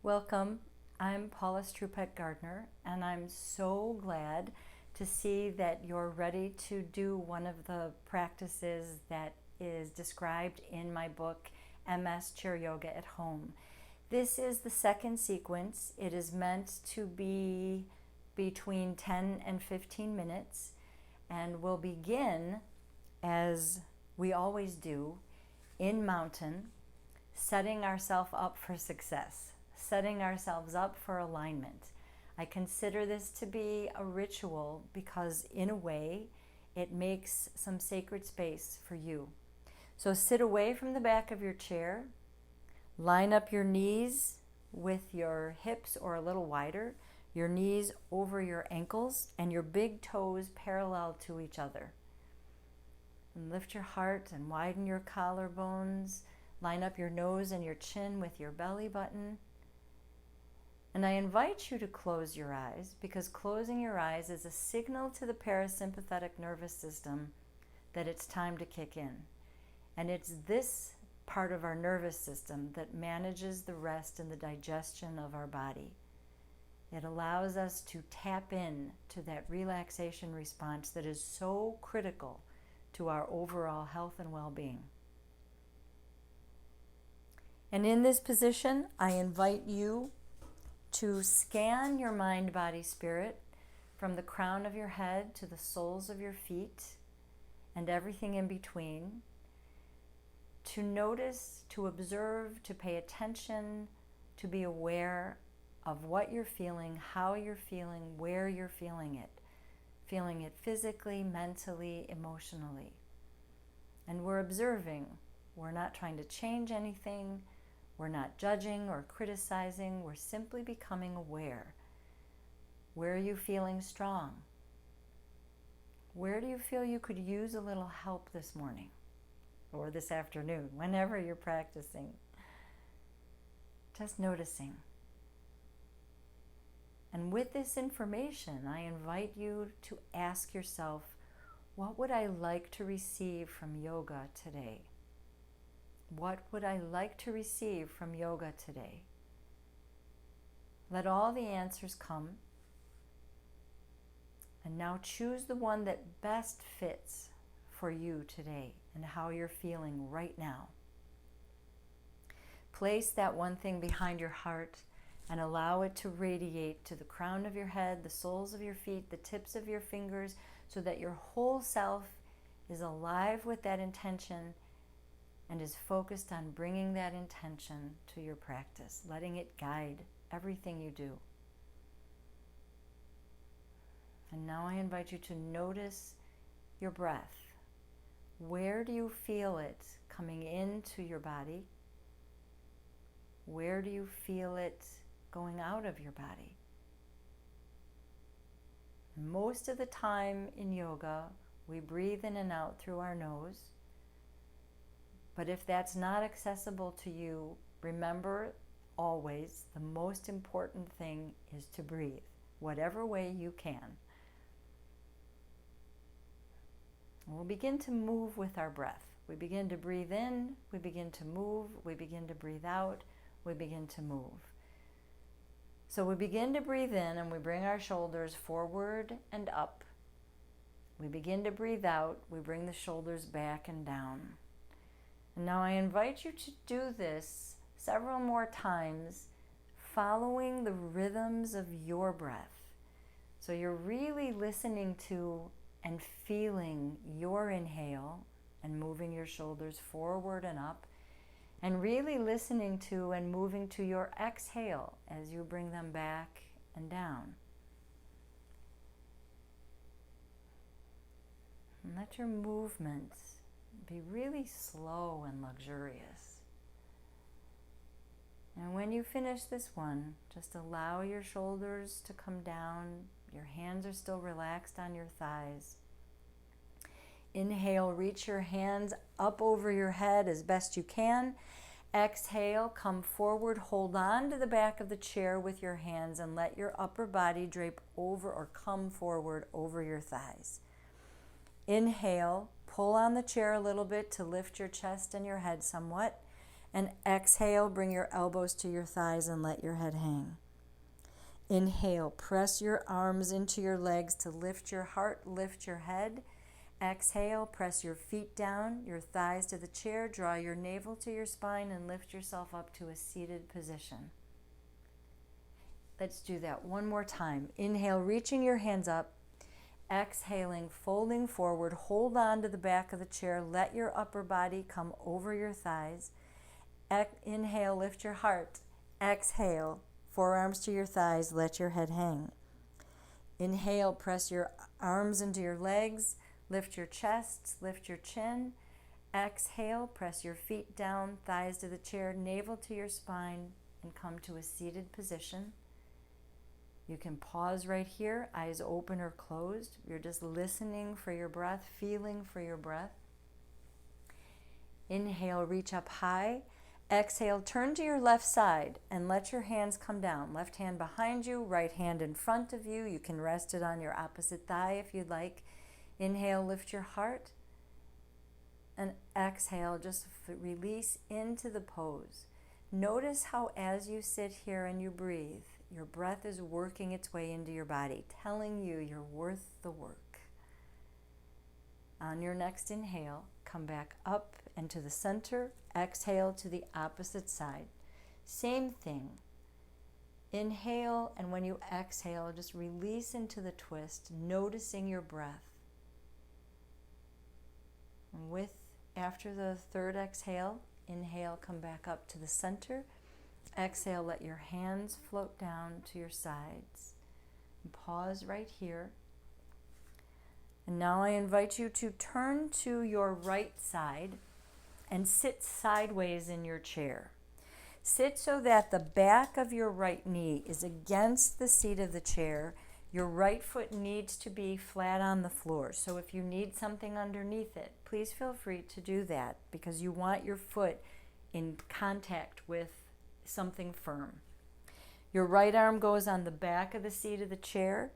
Welcome. I'm Paula Gardner, and I'm so glad to see that you're ready to do one of the practices that is described in my book, MS Chair Yoga at Home. This is the second sequence. It is meant to be between 10 and 15 minutes, and we'll begin, as we always do, in mountain, setting ourselves up for success, setting ourselves up for alignment. I consider this to be a ritual because, in a way, it makes some sacred space for you. So sit away from the back of your chair, line up your knees with your hips or a little wider, your knees over your ankles, and your big toes parallel to each other. And lift your heart and widen your collarbones. Line up your nose and your chin with your belly button. And I invite you to close your eyes, because closing your eyes is a signal to the parasympathetic nervous system that it's time to kick in. And it's this part of our nervous system that manages the rest and the digestion of our body. It allows us to tap in to that relaxation response that is so critical to our overall health and well-being. And in this position, I invite you to scan your mind, body, spirit from the crown of your head to the soles of your feet and everything in between, to notice, to observe, to pay attention, to be aware of what you're feeling, how you're feeling, where you're feeling it physically, mentally, emotionally. And we're observing. We're not trying to change anything. We're not judging or criticizing. We're simply becoming aware. Where are you feeling strong? Where do you feel you could use a little help this morning or this afternoon, whenever you're practicing? Just noticing. And with this information, I invite you to ask yourself, what would I like to receive from yoga today? What would I like to receive from yoga today? Let all the answers come. And now choose the one that best fits for you today and how you're feeling right now. Place that one thing behind your heart and allow it to radiate to the crown of your head, the soles of your feet, the tips of your fingers, so that your whole self is alive with that intention and is focused on bringing that intention to your practice, letting it guide everything you do. And now I invite you to notice your breath. Where do you feel it coming into your body? Where do you feel it going out of your body? Most of the time in yoga, we breathe in and out through our nose. But if that's not accessible to you, remember always the most important thing is to breathe, whatever way you can. We'll begin to move with our breath. We begin to breathe in, we begin to move, we begin to breathe out, we begin to move. So we begin to breathe in and we bring our shoulders forward and up. We begin to breathe out, we bring the shoulders back and down. And now I invite you to do this several more times, following the rhythms of your breath. So you're really listening to and feeling your inhale and moving your shoulders forward and up, and really listening to and moving to your exhale as you bring them back and down. And let your movements be really slow and luxurious. And when you finish this one, just allow your shoulders to come down. Your hands are still relaxed on your thighs. Inhale, reach your hands up over your head as best you can. Exhale, come forward, hold on to the back of the chair with your hands and let your upper body drape over or come forward over your thighs. Inhale, pull on the chair a little bit to lift your chest and your head somewhat. And exhale, bring your elbows to your thighs and let your head hang. Inhale, press your arms into your legs to lift your heart, lift your head. Exhale, press your feet down, your thighs to the chair, draw your navel to your spine, and lift yourself up to a seated position. Let's do that one more time. Inhale, reaching your hands up. Exhaling, folding forward, hold on to the back of the chair, let your upper body come over your thighs. Inhale, lift your heart. Exhale, forearms to your thighs, let your head hang. Inhale, press your arms into your legs, lift your chest, lift your chin. Exhale, press your feet down, thighs to the chair, navel to your spine, and come to a seated position. You can pause right here, eyes open or closed. You're just listening for your breath, feeling for your breath. Inhale, reach up high. Exhale, turn to your left side and let your hands come down. Left hand behind you, right hand in front of you. You can rest it on your opposite thigh if you'd like. Inhale, lift your heart. And exhale, just release into the pose. Notice how as you sit here and you breathe, your breath is working its way into your body, telling you you're worth the work. On your next inhale, come back up and to the center. Exhale to the opposite side. Same thing. Inhale, and when you exhale, just release into the twist, noticing your breath. And after the third exhale, inhale, come back up to the center. Exhale, let your hands float down to your sides. And pause right here. And now I invite you to turn to your right side and sit sideways in your chair. Sit so that the back of your right knee is against the seat of the chair. Your right foot needs to be flat on the floor. So if you need something underneath it, please feel free to do that because you want your foot in contact with something firm. Your right arm goes on the back of the seat of the chair.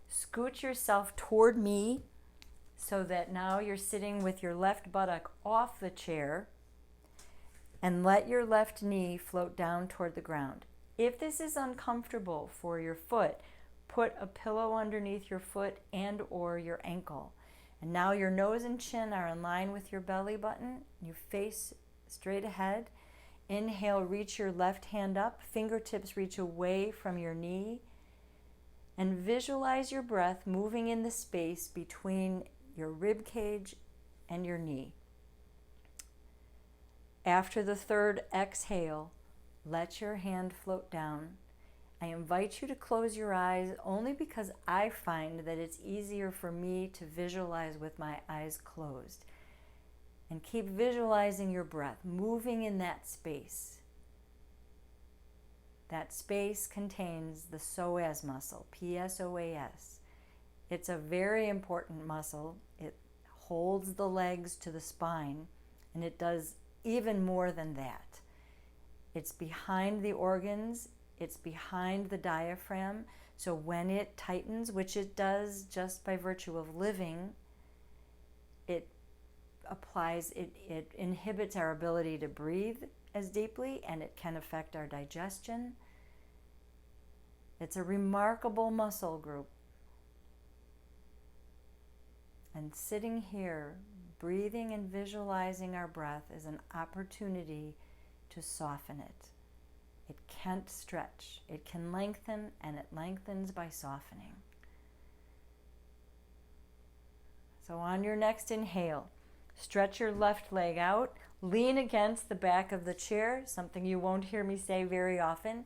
Scoot yourself toward me so that now you're sitting with your left buttock off the chair, and let your left knee float down toward the ground. If this is uncomfortable for your foot, put a pillow underneath your foot and or your ankle. And now your nose and chin are in line with your belly button. You face straight ahead. Inhale, reach your left hand up, fingertips reach away from your knee, and visualize your breath moving in the space between your rib cage and your knee. After the third exhale, let your hand float down. I invite you to close your eyes only because I find that it's easier for me to visualize with my eyes closed. And keep visualizing your breath, moving in that space. That space contains the psoas muscle, P-S-O-A-S. It's a very important muscle. It holds the legs to the spine, and it does even more than that. It's behind the organs, it's behind the diaphragm, so when it tightens, which it does just by virtue of living, it inhibits our ability to breathe as deeply, and it can affect our digestion. It's a remarkable muscle group. And sitting here, breathing and visualizing our breath is an opportunity to soften it. It can't stretch. It can lengthen, and it lengthens by softening. So on your next inhale, stretch your left leg out, lean against the back of the chair, something you won't hear me say very often,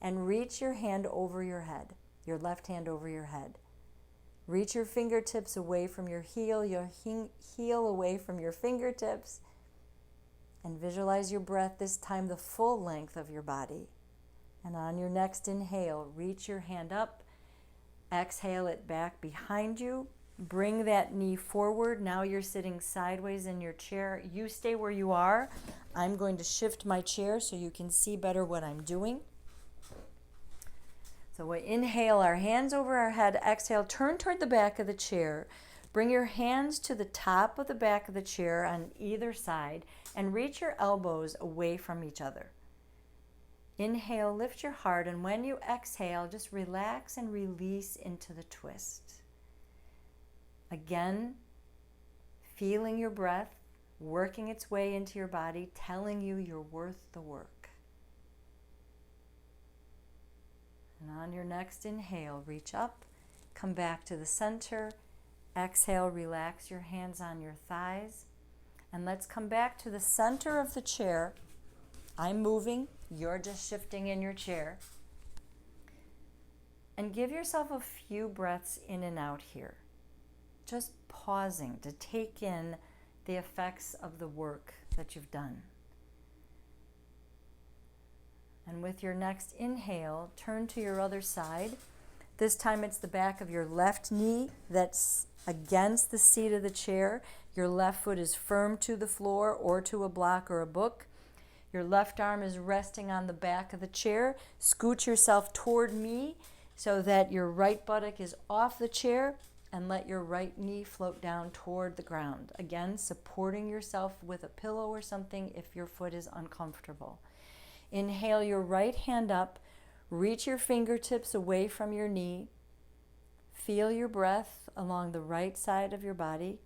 and reach your hand over your head, your left hand over your head. Reach your fingertips away from your heel away from your fingertips, and visualize your breath, this time the full length of your body. And on your next inhale, reach your hand up, exhale it back behind you, bring that knee forward. Now you're sitting sideways in your chair. You stay where you are. I'm going to shift my chair so you can see better what I'm doing. So we inhale, our hands over our head. Exhale, turn toward the back of the chair. Bring your hands to the top of the back of the chair on either side and reach your elbows away from each other. Inhale, lift your heart, and when you exhale, just relax and release into the twist. Again, feeling your breath working its way into your body, telling you you're worth the work. And on your next inhale, reach up, come back to the center. Exhale, relax your hands on your thighs. And let's come back to the center of the chair. I'm moving, you're just shifting in your chair. And give yourself a few breaths in and out here. Just pausing to take in the effects of the work that you've done. And with your next inhale, turn to your other side. This time it's the back of your left knee that's against the seat of the chair. Your left foot is firm to the floor or to a block or a book. Your left arm is resting on the back of the chair. Scoot yourself toward me so that your right buttock is off the chair, and let your right knee float down toward the ground. Again, supporting yourself with a pillow or something if your foot is uncomfortable. Inhale your right hand up. Reach your fingertips away from your knee. Feel your breath along the right side of your body,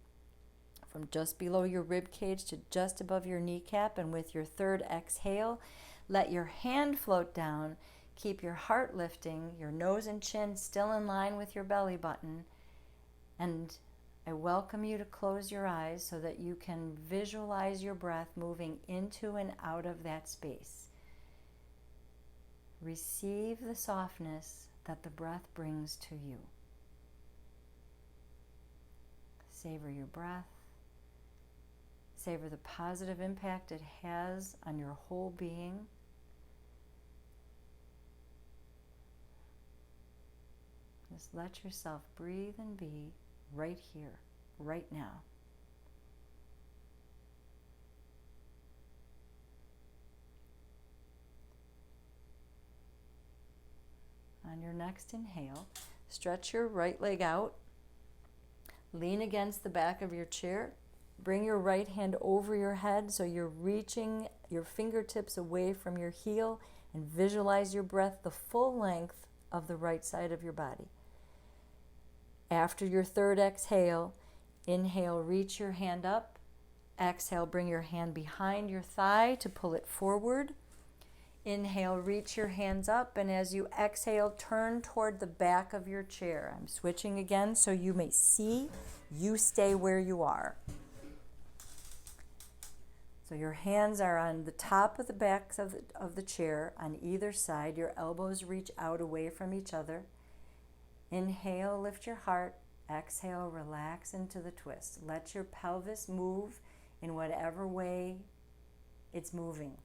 from just below your rib cage to just above your kneecap. And with your third exhale, let your hand float down. Keep your heart lifting, your nose and chin still in line with your belly button. And I welcome you to close your eyes so that you can visualize your breath moving into and out of that space. Receive the softness that the breath brings to you. Savor your breath. Savor the positive impact it has on your whole being. Just let yourself breathe and be right here, right now. On your next inhale, stretch your right leg out. Lean against the back of your chair. Bring your right hand over your head so you're reaching your fingertips away from your heel, and visualize your breath the full length of the right side of your body. After your third exhale, inhale, reach your hand up. Exhale, bring your hand behind your thigh to pull it forward. Inhale, reach your hands up, and as you exhale, turn toward the back of your chair. I'm switching again so you may see. You stay where you are. So your hands are on the top of the backs of the chair on either side. Your elbows reach out away from each other. Inhale, lift your heart. Exhale, relax into the twist. Let your pelvis move in whatever way it's moving.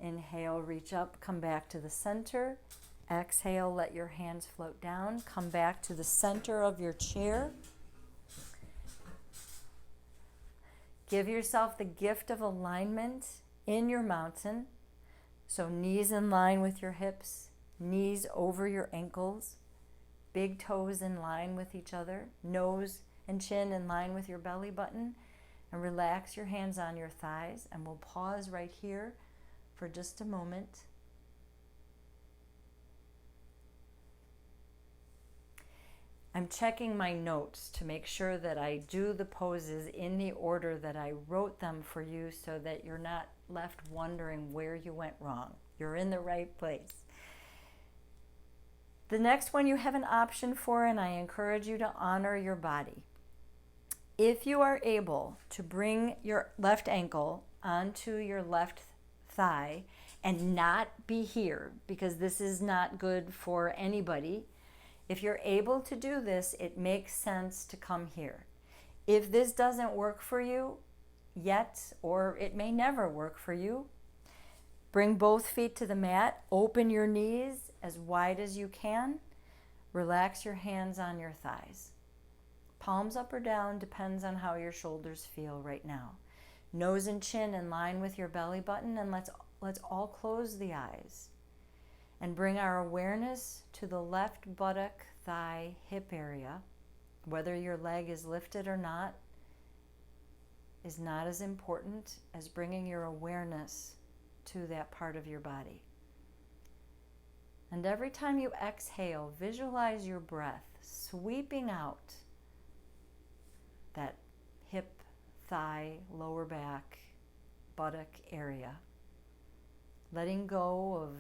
Inhale, reach up, come back to the center. Exhale, let your hands float down. Come back to the center of your chair. Give yourself the gift of alignment in your mountain. So knees in line with your hips, knees over your ankles, big toes in line with each other, nose and chin in line with your belly button, and relax your hands on your thighs. And we'll pause right here for just a moment. I'm checking my notes to make sure that I do the poses in the order that I wrote them for you, so that you're not left wondering where you went wrong. You're in the right place. The next one you have an option for, and I encourage you to honor your body. If you are able to bring your left ankle onto your left thigh and not be here, because this is not good for anybody, if you're able to do this, it makes sense to come here. If this doesn't work for you yet, or it may never work for you, bring both feet to the mat, open your knees as wide as you can, relax your hands on your thighs. Palms up or down depends on how your shoulders feel right now. Nose and chin in line with your belly button, and let's all close the eyes and bring our awareness to the left buttock, thigh, hip area, whether your leg is lifted or not. is not as important as bringing your awareness to that part of your body. And every time you exhale, visualize your breath sweeping out that hip, thigh, lower back, buttock area. Letting go of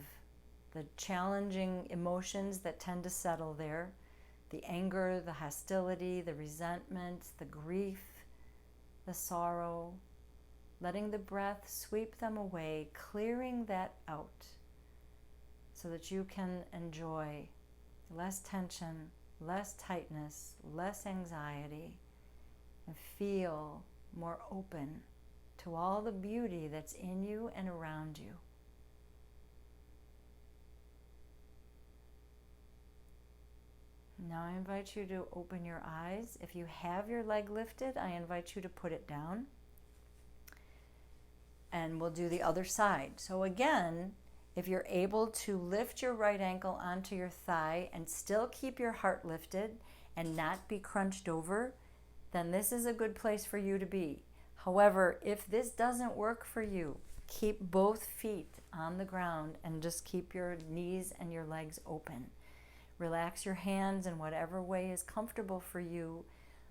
the challenging emotions that tend to settle there, the anger, the hostility, the resentment, the grief, the sorrow. Letting the breath sweep them away, clearing that out so that you can enjoy less tension, less tightness, less anxiety, and feel more open to all the beauty that's in you and around you. Now I invite you to open your eyes. If you have your leg lifted, I invite you to put it down. And we'll do the other side. So again, if you're able to lift your right ankle onto your thigh and still keep your heart lifted and not be crunched over, then this is a good place for you to be. However, if this doesn't work for you, keep both feet on the ground and just keep your knees and your legs open. Relax your hands in whatever way is comfortable for you.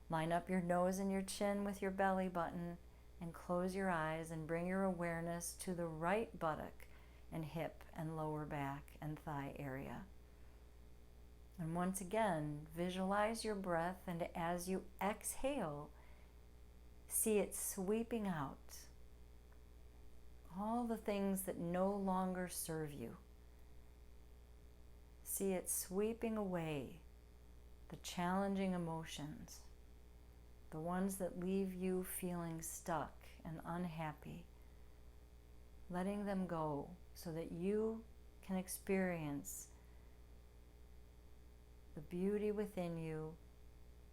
Line up your nose and your chin with your belly button and close your eyes and bring your awareness to the right buttock and hip and lower back and thigh area. And once again, visualize your breath, and as you exhale, see it sweeping out all the things that no longer serve you. See it sweeping away the challenging emotions, the ones that leave you feeling stuck and unhappy, letting them go so that you can experience the beauty within you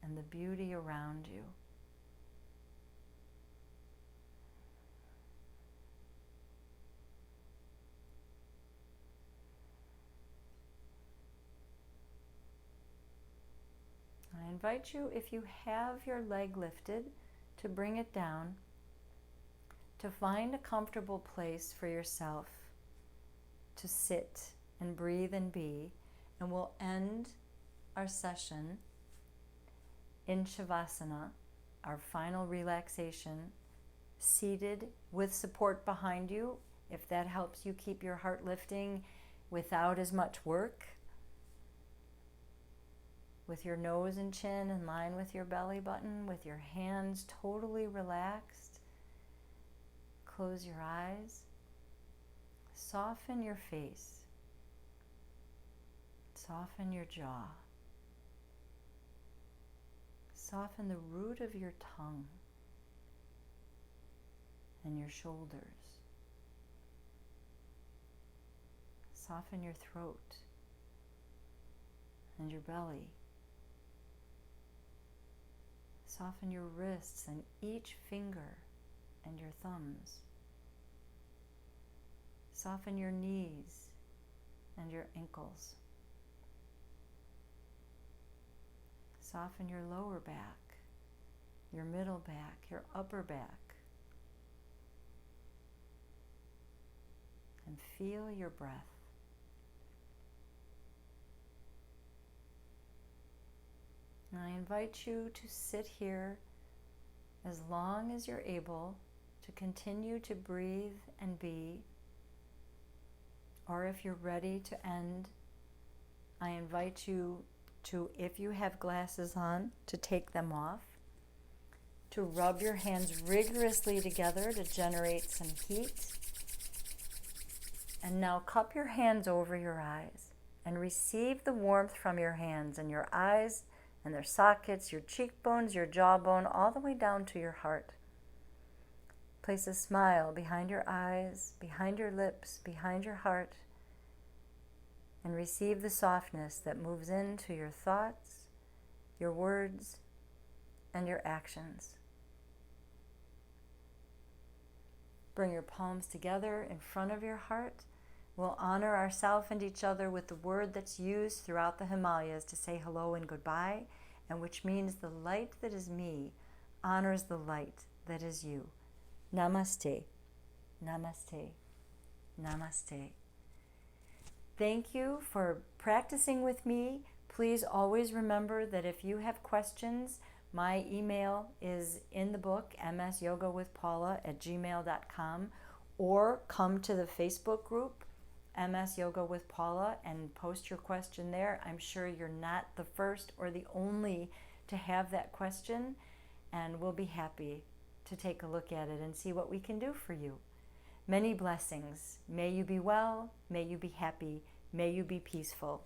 and the beauty around you. I invite you, if you have your leg lifted, to bring it down, to find a comfortable place for yourself to sit and breathe and be, and we'll end our session in Shavasana, our final relaxation, seated with support behind you, if that helps you keep your heart lifting without as much work. With your nose and chin in line with your belly button, with your hands totally relaxed. Close your eyes. Soften your face. Soften your jaw. Soften the root of your tongue and your shoulders. Soften your throat and your belly. Soften your wrists and each finger and your thumbs. Soften your knees and your ankles. Soften your lower back, your middle back, your upper back. And feel your breath. And I invite you to sit here as long as you're able to continue to breathe and be. Or if you're ready to end, I invite you to, if you have glasses on, to take them off, to rub your hands rigorously together to generate some heat. And now cup your hands over your eyes and receive the warmth from your hands and your eyes and their sockets, your cheekbones, your jawbone, all the way down to your heart. Place a smile behind your eyes, behind your lips, behind your heart, and receive the softness that moves into your thoughts, your words, and your actions. Bring your palms together in front of your heart. We'll honor ourselves and each other with the word that's used throughout the Himalayas to say hello and goodbye, and which means the light that is me honors the light that is you. Namaste. Namaste. Namaste. Thank you for practicing with me. Please always remember that if you have questions, my email is in the book, msyogawithpaula@gmail.com, or come to the Facebook group, MS Yoga with Paula, and post your question there. I'm sure you're not the first or the only to have that question, and we'll be happy to take a look at it and see what we can do for you. Many blessings. May you be well, may you be happy, may you be peaceful.